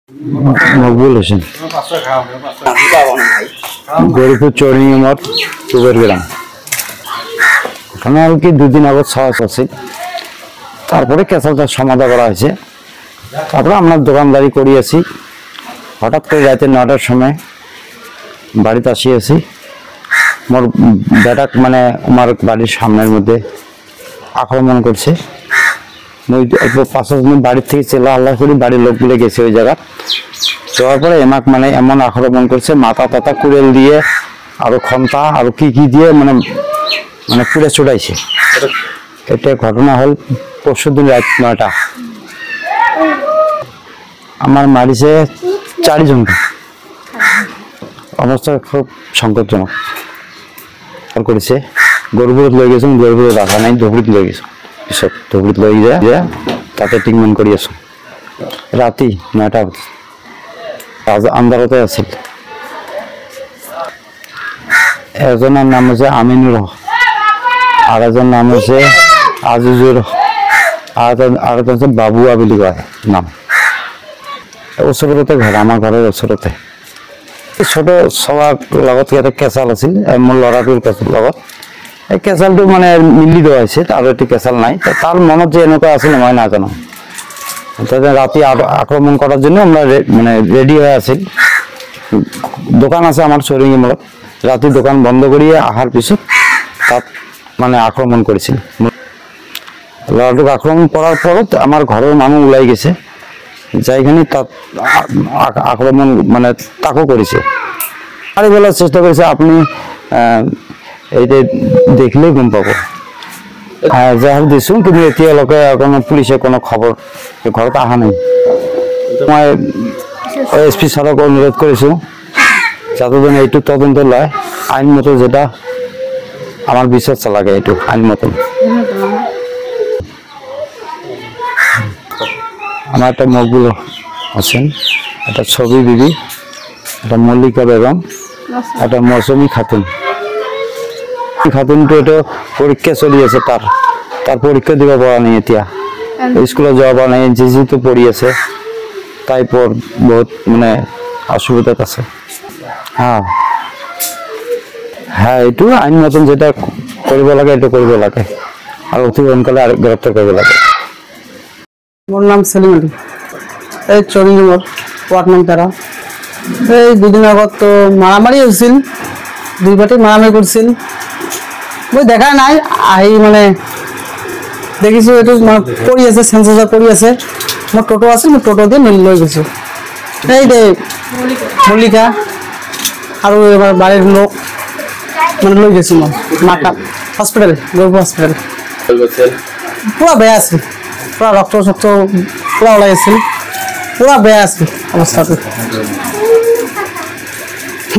মকবুল হোসেন গরিপুর চৌরিমঠ কুবের গ্রাম। এখানে আর কি 2 দিন আগত সাহস আছে, তারপরে কেঁচালটা সমাধা করা হয়েছে। তারপরে আমরা দোকানদারি করিয়েছি। হঠাৎ করে রাতে 9টার সময় বাড়িতে আসিয়েছি। মোর বেটা মানে আমার বাড়ির সামনের মধ্যে আক্রমণ করছে। মই 5 মিনিট বাড়ির থেকে চেলা আল্লাহ করি বাড়ির লোকগুলো গেছে ওই জায়গা। যাওয়ার পরে এমাক মানে এমন আক্রমণ করছে, মাথা টাথা কুড়েল দিয়ে আরো খন্তা আরো কি কি দিয়ে মানে মানে পুড়ে চড়াইছে। এটা ঘটনা হল পরশুদিন রাত 9টা। আমার মারিছে 4 জনকে। অবস্থা খুব সংকটজনক করেছে। গরুপুরত লই গেছো, গরুপুরত রাখা নাই, ধুবড়িত লই গেছো। পিছত ধুবড়িত লই যায় তাতে ট্রিটমেন্ট করি আছো। রাতি 9টা আন্দারতে আছিল। এজনের নাম হচ্ছে আমিনুর, আর একজনের নাম হচ্ছে আজিজুর, আর একজন হচ্ছে বাবুয়া বুলি কয় নাম। ওচৰতে ঘৰ, আমাৰ ঘৰৰ ওচৰতে। ছোট সবাৰ লগত এটা কেঁচাল আছিল মোৰ ল'ৰাটোৰ লগত। এই কেঁচালটো মানে মিলি দেওয়া হয়েছে, আৰ একটি কেঁচাল নাই। তাৰ মনত যে এনেকুৱা আছিল মই নাজানো। রাতে আক্রমণ করার জন্য আমরা মানে রেডি হয়ে আছি। দোকান আছে আমার চৌরিঙ্গি মোড়ত। রাতে দোকান বন্ধ করিয়ে আহার পিছত তাত মানে আক্রমণ করেছিল। ল'ৰাটোক আক্রমণ করার পরত আমার ঘরের মানুষ ওলাই গেছে, যাইখানে তাত আক্রমণ মানে তাকো করেছে। আর বলার চেষ্টা করেছে আপনি এইটা দেখলেই গম পাবো। যাই হোক দিছো, কিন্তু এতিয়ালৈকে কোনো পুলিচে কোনো খবর ঘৰত অহা নাই। মই এসপি স্যারক অনুরোধ করেছো যাতে এইটো তদন্ত লয়, আইন মতো যেটা আমার বিচার চালাগে এইটো আইন মতো। আমার একটা মকবুল হোসেন, একটা ছবি বিবি, একটা মল্লিকা বেগম, একটা মৌসুমী খাতুন। খাতুনটো এটা পরীক্ষা চলি আছে, তার পরীক্ষা দিব পৰা নাই। এতিয়া স্কুলে যাব পৰা নাই, যেহেতু পঢ়ি আছে তাই বহুত মানে অসুবিধাত আছে। হ্যাঁ হ্যাঁ, এইটো আইন মতন যেটা কৰিব লাগে এটা কৰিব লাগে, আৰ অতি সোনকালে গ্ৰেপ্তাৰ কৰিব লাগে। মোর নাম সেলিম আলী, এই চৌরিঙ্গি মোড়, ওয়ার্ড নং 13। এই 2 দিন আগত তো মারামারি হয়েছিল, 2 পার্টি মারামারি করছিল। মই দেখা নাই, আহি মানে দেখিছো এইটো পৰি আছে, সেন্সাৰ পৰি আছে। মোৰ টোটো আছিল, মই টোটো দিয়ে লৈ গৈছো। এই দে মল্লিকা আৰু এবাৰ বাড়ির লোক মানে লৈ গৈছো মই মাতা হসপিটাল, গরুপুর হসপিটাল। পুরা বেয়া আছিল, পুরা রক্ত শক্ত পুরা ওলাই আছিল, পুরা বেয়া আছিল অবস্থাটো।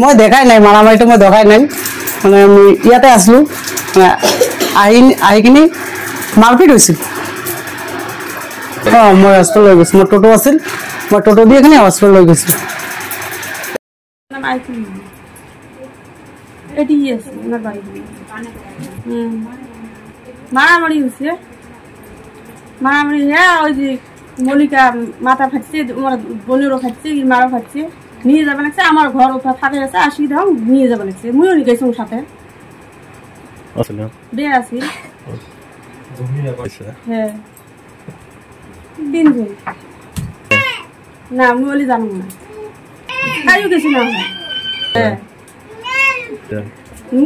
মই দেখাই নাই মারামারিটো, মই দেখাই নাই। মানে আমি ইয়াতে আসলো, আহি কিনি মারপিট হয়েছিল। মই হসপিটাল লৈ গৈছো, মোৰ টোটো আছিল, মই টোটো দিয়ে কিনে হসপিটাল লৈ গৈছো। মারামারি হয়েছে, মারামারি হ্যাঁ ওই যে মল্লিকা মাথা ফাটছে, আমার বোনেরও ফাটছে, মারও ফাটছে, নিয়ে যাবে লাগছে। আমার ঘর ওটা ফাঁকা আছে, আসি দাও নিয়ে যাবে লাগছে। মুইও নিয়ে গেছি ওর সাথে, বিয়ে আছি। হ্যাঁ দিন না মুই বলি জানো না, খাইও গেছি না। হ্যাঁ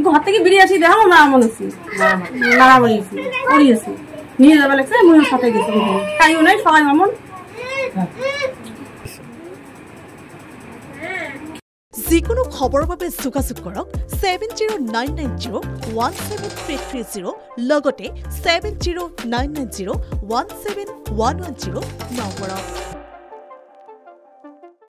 ঘর থেকে বেরিয়ে আসি, দেখো মারামারি আছি, মারামারি আছি করিয়েছি, নিয়ে যাবে লাগছে। মুইও সাথে গেছি, খাইও নাই, সবাই মামন। যিকোনো খবৰৰ বাবে যোগাযোগ কৰক 7099017330 লগতে 7099017110 নম্বৰত।